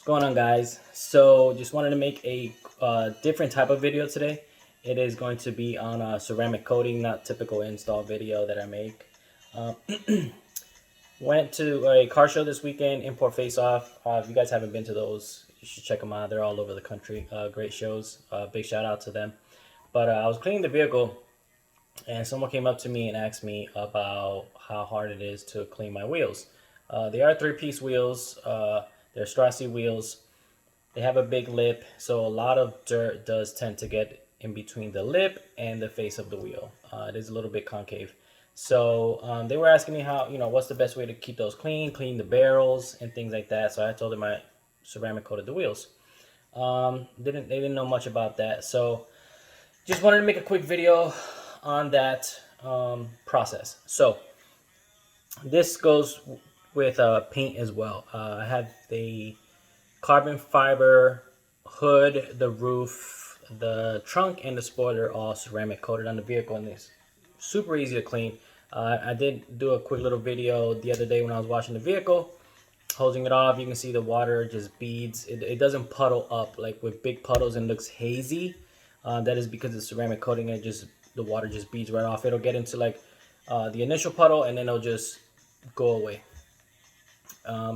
Going on, guys? So just wanted to make a different type of video today. It is going to be on ceramic coating, not typical install video that I make. uh, Went to a car show this weekend, Import Face Off. If you guys haven't been to those, you should check them out. They're all over the country. Great shows. Big shout out to them. But I was cleaning the vehicle, and someone came up to me and asked me about how hard it is to clean my wheels. They are three-piece wheels. They're Strassi wheels. They have a big lip, so a lot of dirt does tend to get in between the lip and the face of the wheel. It is a little bit concave. So they were asking me how, what's the best way to keep those clean the barrels and things like that. So I told them I ceramic coated the wheels. They didn't know much about that. So just wanted to make a quick video on that process. So this goes with paint as well. I have the carbon fiber hood, the roof, the trunk, and the spoiler all ceramic coated on the vehicle, and it's super easy to clean. I did do a quick little video the other day when I was washing the vehicle, hosing it off. You can see the water just beads. It doesn't puddle up like with big puddles and looks hazy. That is because the ceramic coating, the water just beads right off. It'll get into like the initial puddle, and then it'll just go away.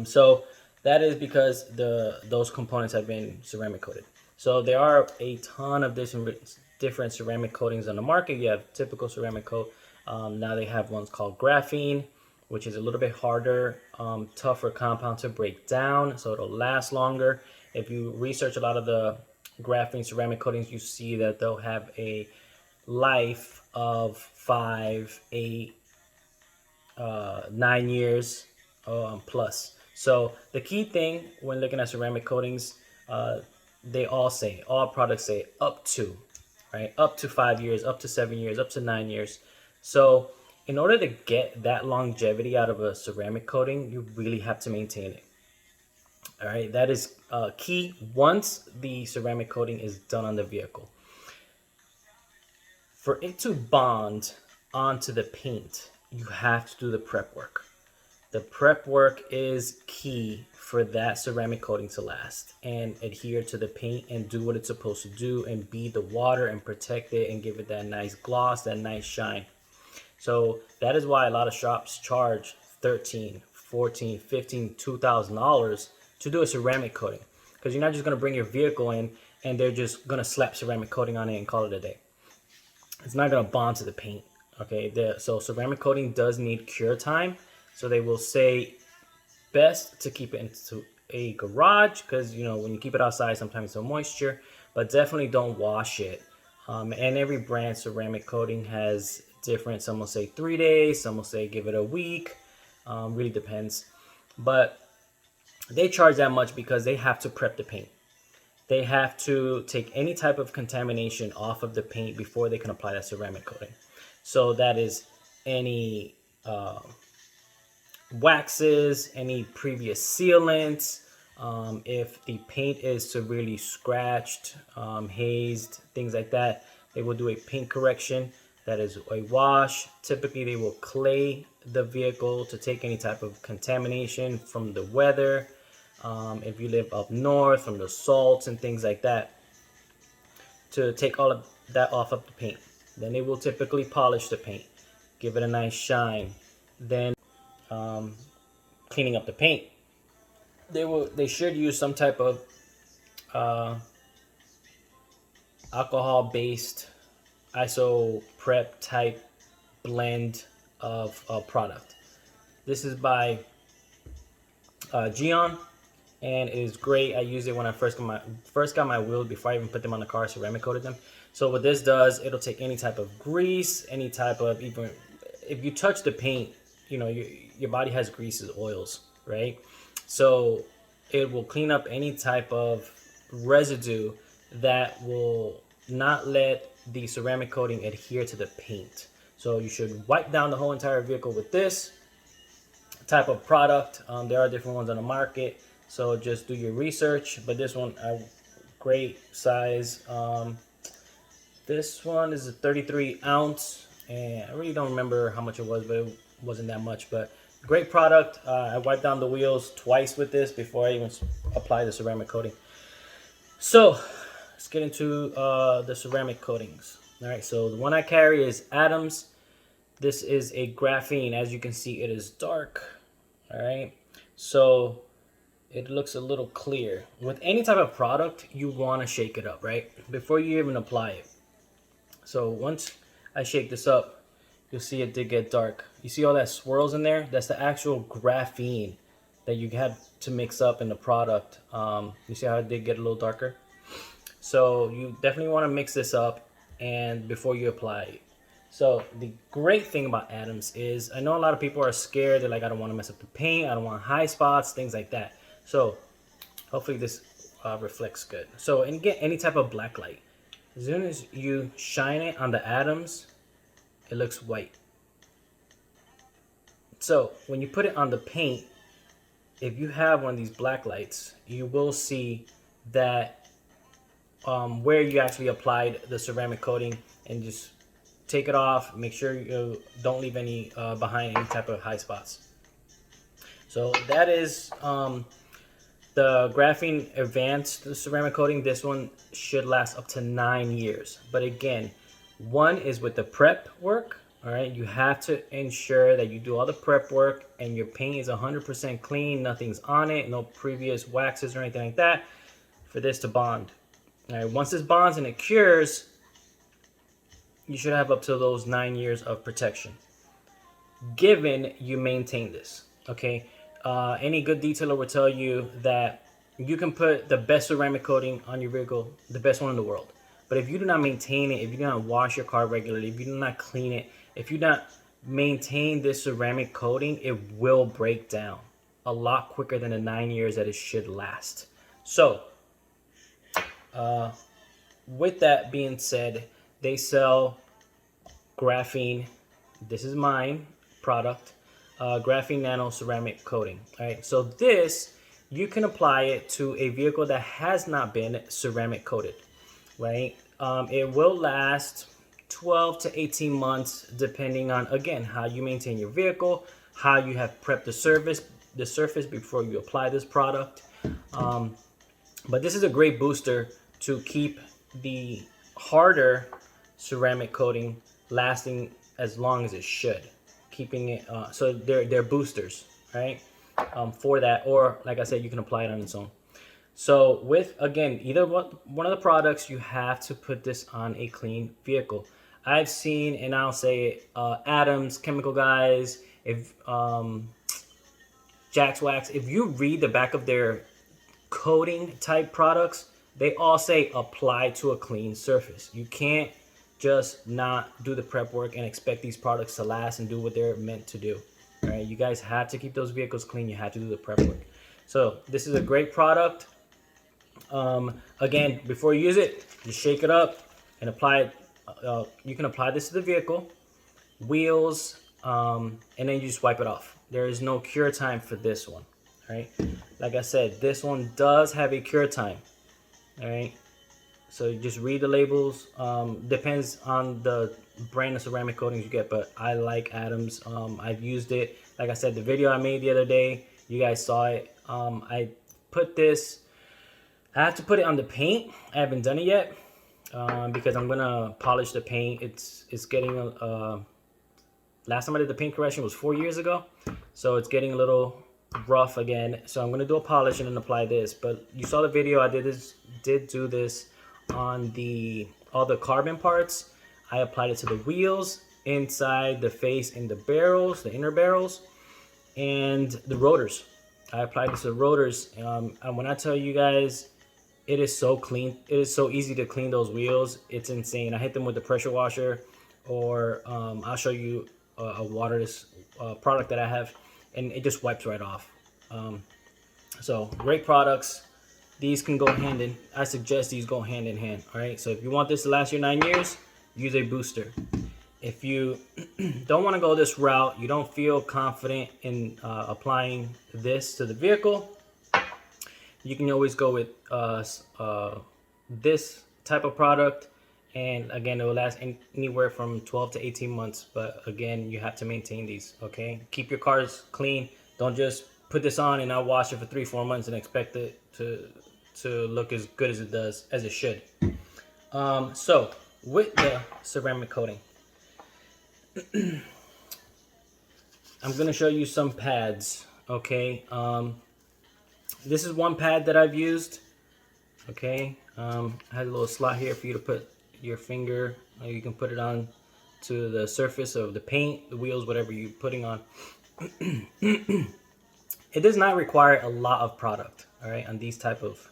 So that is because those components have been ceramic coated. So there are a ton of different ceramic coatings on the market. You have typical ceramic coat. Now they have ones called graphene, which is a little bit harder, tougher compound to break down, so it'll last longer. If you research a lot of the graphene ceramic coatings, you see that they'll have a life of 5, 8, 9 years plus. So the key thing when looking at ceramic coatings, all products say up to, right? Up to 5 years, up to 7 years, up to 9 years. So in order to get that longevity out of a ceramic coating, you really have to maintain it. All right, that is key once the ceramic coating is done on the vehicle. For it to bond onto the paint, you have to do the prep work. The prep work is key for that ceramic coating to last and adhere to the paint and do what it's supposed to do and bead the water and protect it and give it that nice gloss, that nice shine. So that is why a lot of shops charge $13, $14, $15, $2,000 to do a ceramic coating, because you're not just going to bring your vehicle in and they're just going to slap ceramic coating on it and call it a day. It's not going to bond to the paint. Okay, so ceramic coating does need cure time. So they will say best to keep it into a garage, because when you keep it outside, sometimes there's moisture, but definitely don't wash it. And every brand ceramic coating has different. Some will say 3 days, some will say give it a week. Really depends. But they charge that much because they have to prep the paint. They have to take any type of contamination off of the paint before they can apply that ceramic coating. So that is any waxes, any previous sealants, if the paint is severely scratched, hazed, things like that, they will do a paint correction. That is a wash. Typically they will clay the vehicle to take any type of contamination from the weather, if you live up north, from the salts and things like that, to take all of that off of the paint. Then they will typically polish the paint, give it a nice shine. Then cleaning up the paint, they should use some type of alcohol based iso prep type blend of product. This is by Geon, and it is great. I used it when I first got my wheels before I even put them on the car, ceramic coated them. So what this does, it'll take any type of grease, any type of, even if you touch the paint, your body has greases, oils, right? So it will clean up any type of residue that will not let the ceramic coating adhere to the paint. So you should wipe down the whole entire vehicle with this type of product. There are different ones on the market, so just do your research. But this one, great size. This one is a 33 ounce, and I really don't remember how much it was, but it wasn't that much. But Great product. I wiped down the wheels twice with this before I even apply the ceramic coating. So let's get into the ceramic coatings. All right, so the one I carry is Adams. This is a graphene. As you can see, it is dark. All right, so it looks a little clear. With any type of product, you want to shake it up, right? Before you even apply it. So once I shake this up, you'll see it did get dark. You see all that swirls in there? That's the actual graphene that you had to mix up in the product. You see how it did get a little darker? So you definitely want to mix this up and before you apply it. So the great thing about Adams is, I know a lot of people are scared. They're like, I don't want to mess up the paint. I don't want high spots, things like that. So hopefully this reflects good. So, and get any type of black light. As soon as you shine it on the Adams, it looks white. So when you put it on the paint, if you have one of these black lights, you will see that where you actually applied the ceramic coating, and just take it off. Make sure you don't leave any behind any type of high spots. So that is the graphene advanced ceramic coating. This one should last up to 9 years. But again, one is with the prep work. All right, you have to ensure that you do all the prep work and your paint is 100% clean. Nothing's on it, no previous waxes or anything like that for this to bond. All right, once this bonds and it cures, you should have up to those 9 years of protection, given you maintain this. Okay, any good detailer will tell you that you can put the best ceramic coating on your vehicle, the best one in the world. But if you do not maintain it, if you do not wash your car regularly, if you do not clean it, if you do not maintain this ceramic coating, it will break down a lot quicker than the 9 years that it should last. So, with that being said, they sell graphene. This is mine product, graphene nano ceramic coating. All right, so this, you can apply it to a vehicle that has not been ceramic coated, right? It will last 12 to 18 months, depending on, again, how you maintain your vehicle, how you have prepped the surface before you apply this product. But this is a great booster to keep the harder ceramic coating lasting as long as it should, keeping it so they're boosters, right? For that, or like I said, you can apply it on its own. So with, again, either one of the products, you have to put this on a clean vehicle. I've seen, and I'll say it, Adams, Chemical Guys, if Jack's Wax, if you read the back of their coating type products, they all say apply to a clean surface. You can't just not do the prep work and expect these products to last and do what they're meant to do. All right, you guys have to keep those vehicles clean. You have to do the prep work. So this is a great product. Again, before you use it, just shake it up and apply it. You can apply this to the vehicle, wheels, and then you just wipe it off. There is no cure time for this one. All right, like I said, this one does have a cure time. All right, so you just read the labels. Depends on the brand of ceramic coatings you get, but I like Adams. I've used it. Like I said, the video I made the other day, you guys saw it. I put this, I have to put it on the paint. I haven't done it yet because I'm gonna polish the paint. It's getting last time I did the paint correction was 4 years ago, so it's getting a little rough again. So I'm gonna do a polish and then apply this. But you saw the video. I did do this on all the carbon parts. I applied it to the wheels, inside the face, and the barrels, the inner barrels, and the rotors. I applied this to the rotors, and when I tell you guys, it is so clean. It is so easy to clean those wheels. It's insane. I hit them with the pressure washer, or I'll show you a waterless product that I have, and it just wipes right off. So great products. These can go hand in. I suggest these go hand in hand. All right. So if you want this to last you 9 years, use a booster. If you don't want to go this route, you don't feel confident in applying this to the vehicle, you can always go with this type of product And again, it will last anywhere from 12 to 18 months. But again, you have to maintain these, okay? Keep your cars clean. Don't just put this on and not wash it for 3-4 months and expect it to look as good as it does, as it should. So with the ceramic coating, I'm gonna show you some pads, okay? This is one pad that I've used, okay? I had a little slot here for you to put your finger, or you can put it on to the surface of the paint, the wheels, whatever you're putting on. It does not require a lot of product, all right, on these type of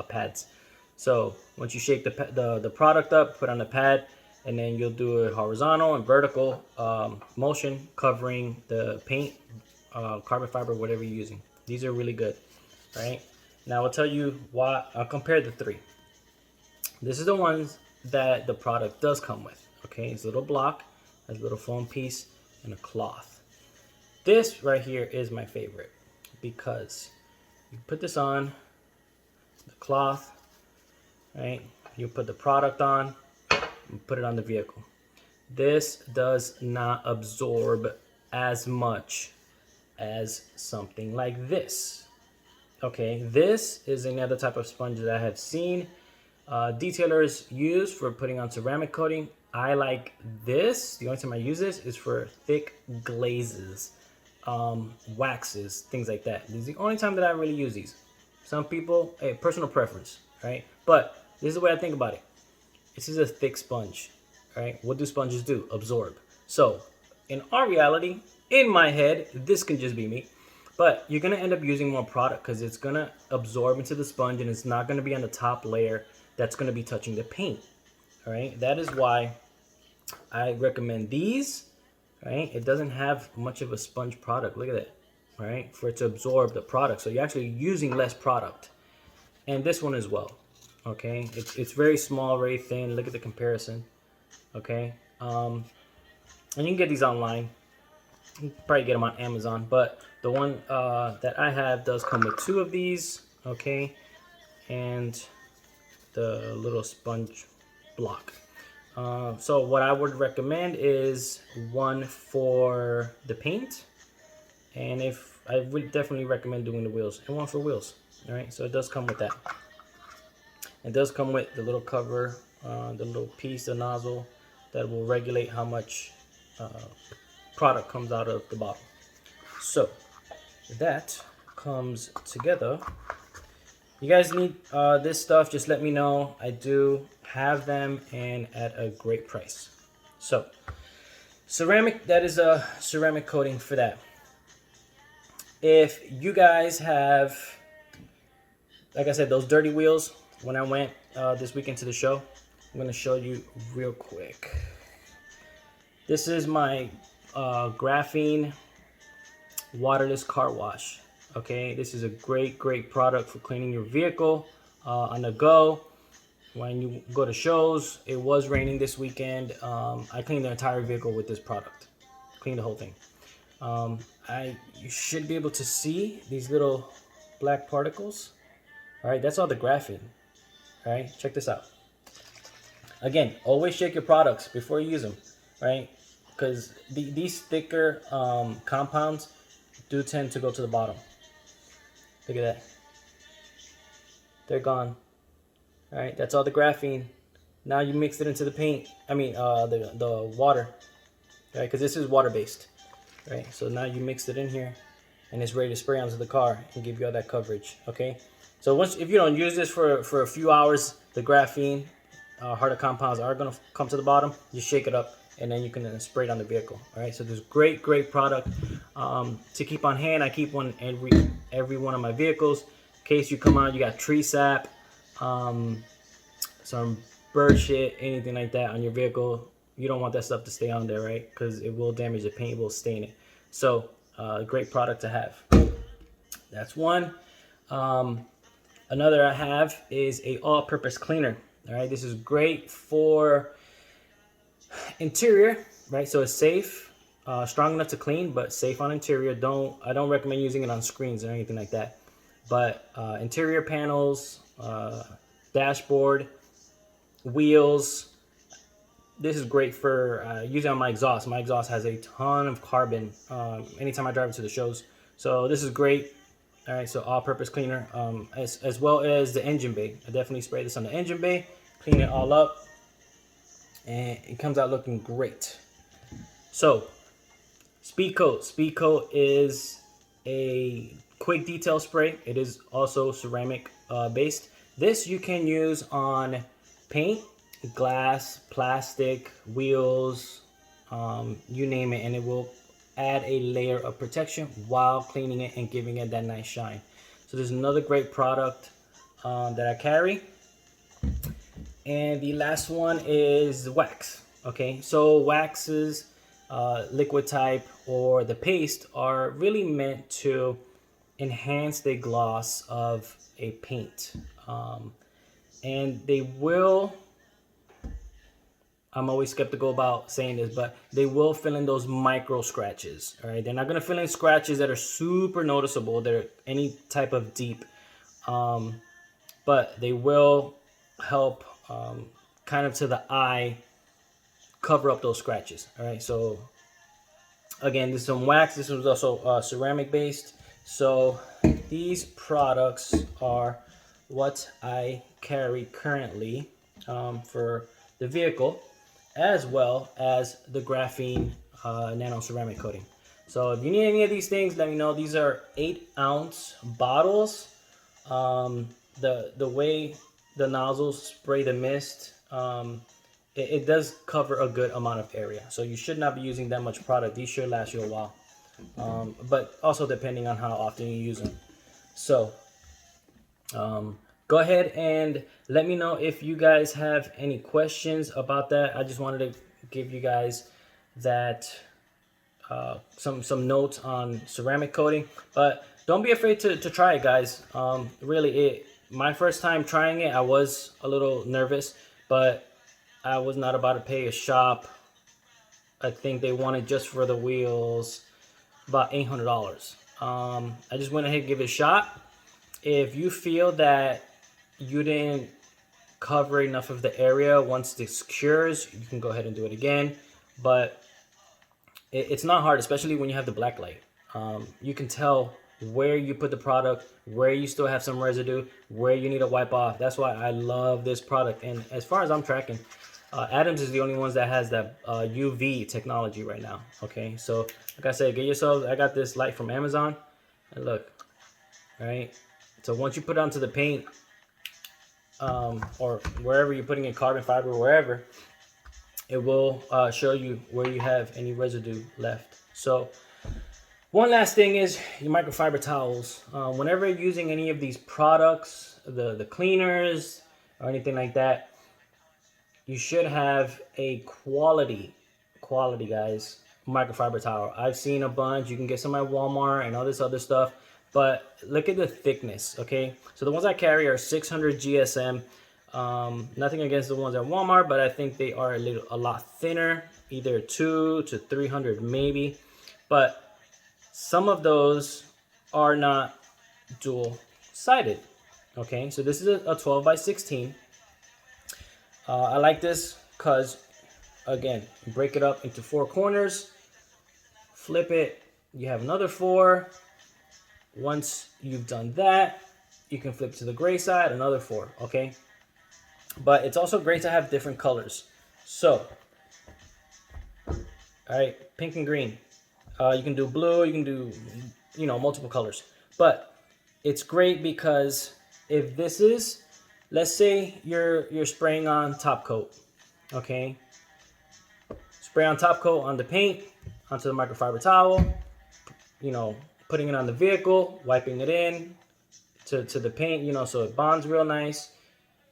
pads. So once you shake the product up, put on the pad, and then you'll do a horizontal and vertical motion covering the paint, carbon fiber, whatever you're using. These are really good, right? Now I'll tell you why. I'll compare the three. This is the ones that the product does come with, okay? It's a little block, has a little foam piece, and a cloth. This right here is my favorite because you put this on the cloth, right? You put the product on, and put it on the vehicle. This does not absorb as much as something like this. Okay, this is another type of sponge that I have seen detailers use for putting on ceramic coating. I like this. The only time I use this is for thick glazes, waxes, things like that. This is the only time that I really use these. Some people, hey, personal preference, right? But this is the way I think about it. This is a thick sponge, right? What do sponges do? Absorb. So in our reality, in my head, this can just be me, but you're gonna end up using more product because it's gonna absorb into the sponge and it's not gonna be on the top layer that's gonna be touching the paint. All right, that is why I recommend these. Right, it doesn't have much of a sponge product. Look at that, right? For it to absorb the product, so you're actually using less product. And this one as well. Okay, it's very small, very thin. Look at the comparison. Okay, and you can get these online. You can probably get them on Amazon, but the one that I have does come with 2 of these. Okay, and the little sponge block. So what I would recommend is one for the paint, and if I would definitely recommend doing the wheels, and one for wheels. All right, so it does come with that. It does come with the little cover, the little piece, the nozzle that will regulate how much product comes out of the bottle. So that comes together. You guys need this stuff, just let me know. I do have them and at a great price. So ceramic, that is a ceramic coating for that. If you guys have, like I said, those dirty wheels, when I went this weekend to the show, I'm gonna show you real quick. This is my graphene waterless car wash. Okay, this is a great product for cleaning your vehicle on the go. When you go to shows, it was raining this weekend. I cleaned the entire vehicle with this product. Cleaned the whole thing. You should be able to see these little black particles. All right, that's all the graphene. All right, check this out. Again, always shake your products before you use them, right? Because these thicker compounds do tend to go to the bottom. Look at that. They're gone. All right, that's all the graphene. Now you mix it into the paint. I mean, the water, right? Because this is water-based, right? So now you mix it in here, and it's ready to spray onto the car and give you all that coverage. Okay. So if you don't use this for a few hours, the graphene, harder compounds are gonna come to the bottom. You shake it up, and then you can spray it on the vehicle. All right. So there's great product to keep on hand. I keep one every one of my vehicles. In case you come out, you got tree sap, some bird shit, anything like that on your vehicle. You don't want that stuff to stay on there, right? Because it will damage the paint, it will stain it. So great product to have. That's one. Another I have is a all-purpose cleaner. All right, this is great for interior, right? So it's safe, strong enough to clean, but safe on interior. I don't recommend using it on screens or anything like that. But interior panels, dashboard, wheels, this is great for using on my exhaust. My exhaust has a ton of carbon anytime I drive it to the shows. So this is great. All right, so all-purpose cleaner, as well as the engine bay. I definitely spray this on the engine bay, clean it all up, and it comes out looking great. So Speed Coat. Speed Coat is a quick detail spray. It is also ceramic based. This you can use on paint, glass, plastic, wheels, you name it, and it will add a layer of protection while cleaning it and giving it that nice shine. So there's another great product that I carry. And the last one is wax. Okay, so waxes, liquid type or the paste, are really meant to enhance the gloss of a paint. And they will, I'm always skeptical about saying this, but they will fill in those micro scratches. All right, they're not going to fill in scratches that are super noticeable. They're any type of deep, but they will help kind of to the eye cover up those scratches. All right, so again, this is some wax. This was also ceramic based. So these products are what I carry currently for the vehicle, as well as the graphene nano ceramic coating. So if you need any of these things, let me know. These are 8-ounce bottles. The way the nozzles spray the mist, it does cover a good amount of area. So you should not be using that much product. These should last you a while, but also depending on how often you use them. So go ahead and let me know if you guys have any questions about that. I just wanted to give you guys that some notes on ceramic coating, but don't be afraid to try it, guys. Really, my first time trying it, I was a little nervous, but I was not about to pay a shop. I think they wanted just for the wheels about $800. I just went ahead and give it a shot. If you feel that you didn't cover enough of the area once this cures, you can go ahead and do it again. But it's not hard, especially when you have the black light. You can tell where you put the product, where you still have some residue, where you need to wipe off. That's why I love this product. And as far as I'm tracking, Adams is the only ones that has that UV technology right now. Okay, so like I said, get yourself, I got this light from Amazon, and look, all right. So once you put it onto the paint, or wherever you're putting in carbon fiber, wherever, it will show you where you have any residue left. So one last thing is your microfiber towels. Whenever you're using any of these products, the cleaners or anything like that, you should have a quality guys microfiber towel. I've seen a bunch. You can get some at Walmart and all this other stuff, but look at the thickness. Okay, so the ones I carry are 600 GSM. Nothing against the ones at Walmart, but I think they are a lot thinner, either 200 to 300 maybe. But some of those are not dual sided. Okay, so this is a 12 by 16. I like this because, again, you break it up into 4 corners, flip it, you have another 4. Once you've done that, you can flip to the gray side, another 4, okay? But it's also great to have different colors. So, all right, pink and green. You can do blue, you can do, multiple colors. But it's great because if this is, let's say you're spraying on top coat, okay? Spray on top coat on the paint, onto the microfiber towel, putting it on the vehicle, wiping it in to the paint, so it bonds real nice.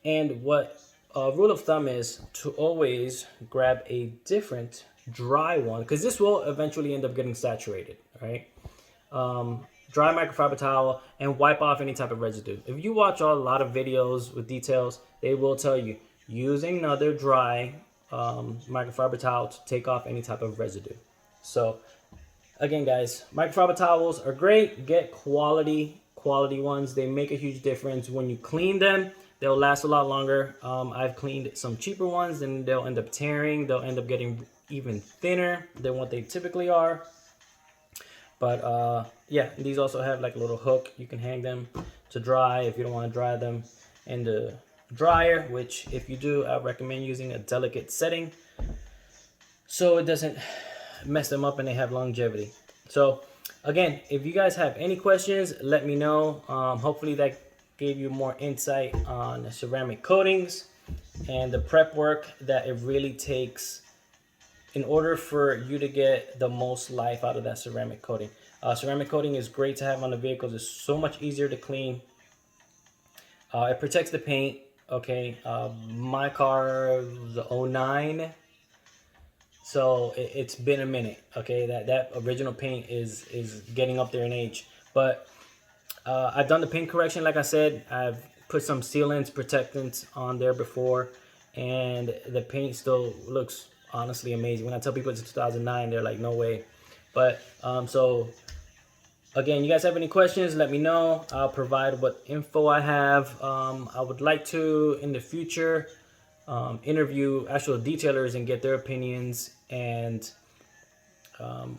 And what a rule of thumb is to always grab a different dry one, because this will eventually end up getting saturated, right? Dry microfiber towel and wipe off any type of residue. If you watch a lot of videos with details, they will tell you using another dry microfiber towel to take off any type of residue. So again, guys, microfiber towels are great. Get quality quality ones. They make a huge difference. When you clean them, they'll last a lot longer. I've cleaned some cheaper ones and they'll end up tearing. They'll end up getting even thinner than what they typically are. But yeah, these also have like a little hook. You can hang them to dry if you don't want to dry them in the dryer, which if you do, I recommend using a delicate setting so it doesn't mess them up and they have longevity. So again, if you guys have any questions, let me know. Hopefully that gave you more insight on ceramic coatings and the prep work that it really takes in order for you to get the most life out of that ceramic coating. Ceramic coating is great to have on the vehicles. It's so much easier to clean. It protects the paint. Okay, my car was a 09, so it's been a minute. Okay, that original paint is getting up there in age, but I've done the paint correction. Like I said, I've put some sealants, protectants on there before, and the paint still looks honestly amazing. When I tell people it's 2009, they're like, no way. But so again, you guys have any questions, let me know. I'll provide what info I have. I would like to, in the future, interview actual detailers and get their opinions and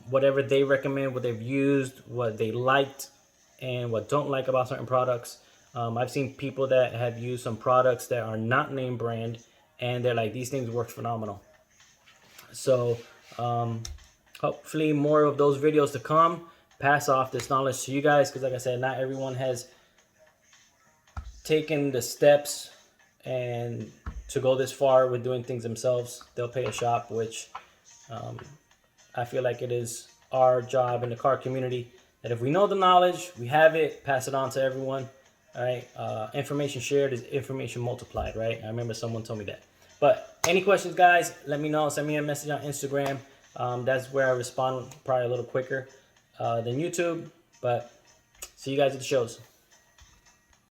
whatever they recommend, what they've used, what they liked, and what don't like about certain products. I've seen people that have used some products that are not name brand, and they're like, these things work phenomenal. So hopefully more of those videos to come. Pass off this knowledge to you guys, because like I said, not everyone has taken the steps and to go this far with doing things themselves. They'll pay a shop, which I feel like it is our job in the car community that if we know the knowledge, we have it, pass it on to everyone. All right, information shared is information multiplied, right? I remember someone told me that. But any questions, guys, let me know. Send me a message on Instagram. That's where I respond probably a little quicker than YouTube. But see you guys at the shows.